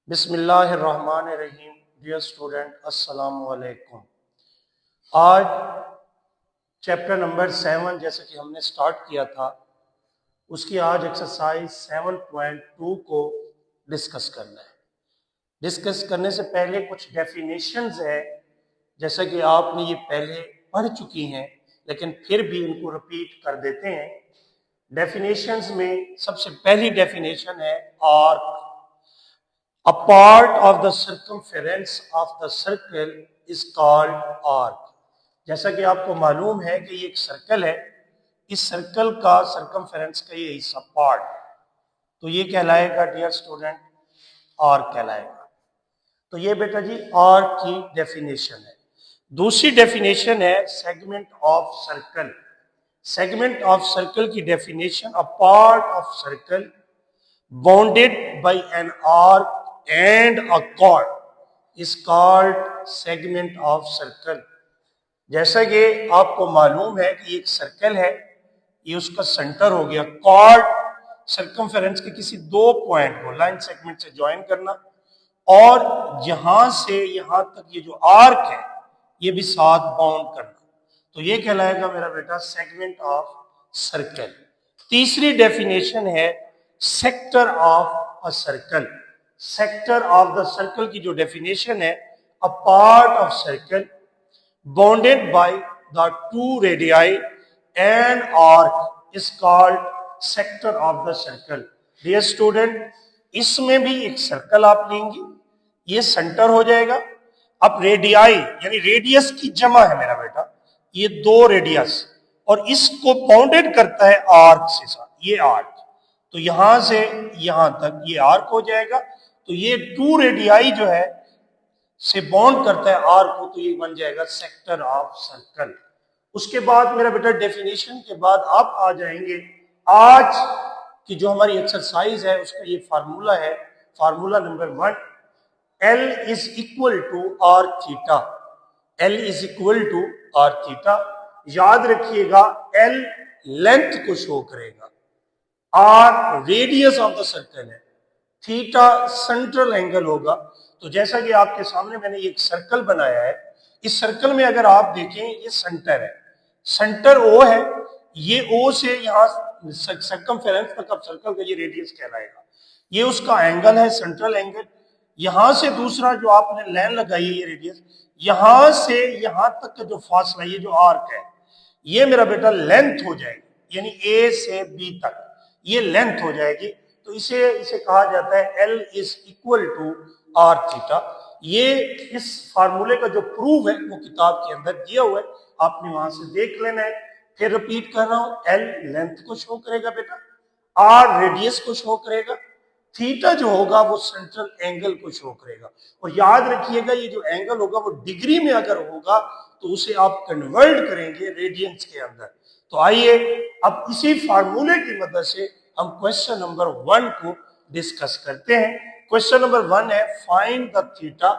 बिस्मिल्लाहिर्रहमानिर्रहीम। Dear student, अस्सलाम वालेकुम। आज चैप्टर नंबर 7 जैसे कि हमने स्टार्ट किया था, उसकी आज एक्सरसाइज 7.2 को डिस्कस करना है। डिस्कस करने से पहले कुछ डेफिनेशंस है, जैसा कि आपने ये पहले पढ़ चुकी हैं, लेकिन फिर भी इनको रिपीट कर देते हैं। डेफिनेशंस में सबसे पहली डेफिनेशन है arc. A part of the circumference of the circle is called arc. जैसा कि आपको मालूम है कि ये एक सर्कल है, इस सर्कल का सर्कमफेरेंस का ये हिस्सा पार्ट, तो ये कहलाएगा डियर स्टूडेंट आर्क कहलाएगा। तो ये बेटा जी आर्क की डेफिनेशन है। दूसरी डेफिनेशन है segment of circle. Segment of circle की definition a part of circle bounded by an arc and a chord is called segment of circle. जैसा कि आपको मालूम है कि एक सर्कल है, ये उसका सेंटर हो गया। कॉर्ड सर्कमफेरेंस के किसी दो पॉइंट को लाइन सेगमेंट से ज्वाइन करना, और यहां से यहां तक ये जो आर्क है ये भी साथ बाउंड करना, तो ये कहलाएगा मेरा बेटा सेगमेंट ऑफ सर्कल। तीसरी डेफिनेशन है sector of a circle. Sector of the circle की जो डेफिनेशन है, अ part of circle bounded by the two radii and arc is called sector of the circle. Dear student, इसमें भी एक circle आप लेंगे, ये सेंटर हो जाएगा। अब रेडियाई यानी रेडियस की जमा है मेरा बेटा, ये दो रेडियस, और इसको बाउंडेड करता है आर्क से साथ, ये आर्क, तो यहां से यहां तक ये आर्क हो जाएगा। तो ये टू रेडियाई जो है से बॉन्ड करता है आर्क को, तो ये बन जाएगा सेक्टर ऑफ सर्कल। उसके बाद मेरा बेटा डेफिनेशन के बाद आप आ जाएंगे आज की जो हमारी एक्सरसाइज है, उसका ये फार्मूला है, formula number 1, L is equal to R theta. L is equal to R theta. याद रखिएगा L लेंथ को शो करेगा, R radius of the circle है, थीटा सेंट्रल एंगल होगा। तो जैसा कि आपके सामने मैंने एक सर्कल बनाया है, इस सर्कल में अगर आप देखें ये सेंटर है, सेंटर O है, ये O से यहाँ सर्कमफेरेंस तक अब सर्कल का ये रेडियस कहलाएगा, ये उसका एंगल है, सेंट्रल एंगल। यहां से दूसरा जो आपने लाइन लगाई है ये रेडियस, यहां से यहां तक का जो फासला, ये जो आर्क है, ये मेरा बेटा लेंथ हो जाएगी, यानी A से B तक ये लेंथ हो जाएगी। तो इसे कहा जाता है L is equal to R theta. ये इस फार्मूले का जो प्रूफ है वो किताब के अंदर दिया हुआ है, आपने वहां से देख लेना है। फिर रिपीट कर रहा हूं, L लेंथ को शो करेगा बेटा, R रेडियस को शो करेगा, थीटा जो होगा वो सेंट्रल एंगल को शो करेगा। और याद रखिएगा ये जो एंगल होगा वो डिग्री में अगर होगा तो उसे आप कन्वर्ट करेंगे रेडियंस के अंदर। तो आइए अब इसी फार्मूले की मदद से हम क्वेश्चन नंबर 1 को डिस्कस करते हैं। क्वेश्चन नंबर 1 है find the theta.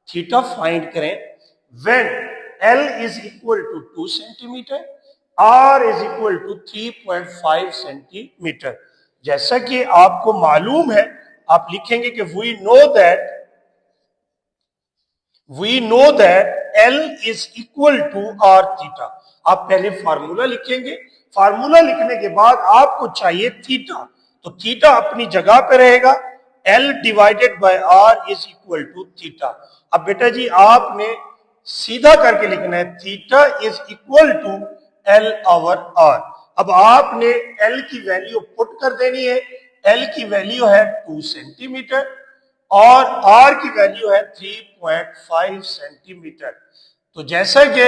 Theta find करें when L is equal to 2 centimetre, R is equal to 3.5 centimetre. जैसा कि आपको मालूम है, आप लिखेंगे कि we know that L is equal to R theta. आप पहले फार्मूला लिखेंगे, फार्मूला लिखने के बाद आपको चाहिए थीटा, तो थीटा अपनी जगह पे रहेगा, L divided by R is equal to theta. अब बेटा जी आपने सीधा करके लिखना है, theta is equal to L over R। अब आपने L की वैल्यू पुट कर देनी है, L की वैल्यू है 2 सेंटीमीटर और R की वैल्यू है 3.5 सेंटीमीटर। तो जैसा कि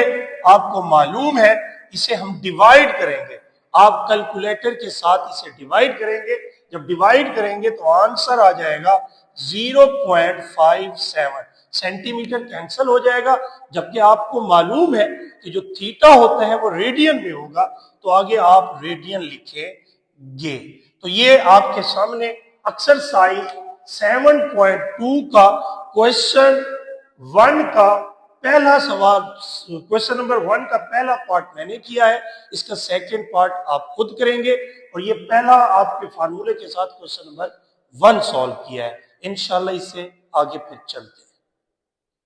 आपको मालूम है, इसे हम डिवाइड करेंगे, आप कैलकुलेटर के साथ इसे डिवाइड करेंगे। जब डिवाइड करेंगे तो आंसर आ जाएगा 0.57 सेंटीमीटर, कैंसिल हो जाएगा। जबकि आपको मालूम है कि जो थीटा होता है वो रेडियन में होगा, तो आगे आप रेडियन लिखेंगे। तो ये आपके सामने एक्सरसाइज 7.2 का क्वेश्चन 1 का पहला सवाल, क्वेश्चन नंबर 1 का पहला पार्ट मैंने किया है, इसका सेकंड पार्ट आप खुद करेंगे, और ये पहला आपके फार्मूले के साथ क्वेश्चन नंबर 1 सॉल्व किया है। इंशाल्लाह इससे आगे फिर चलते हैं।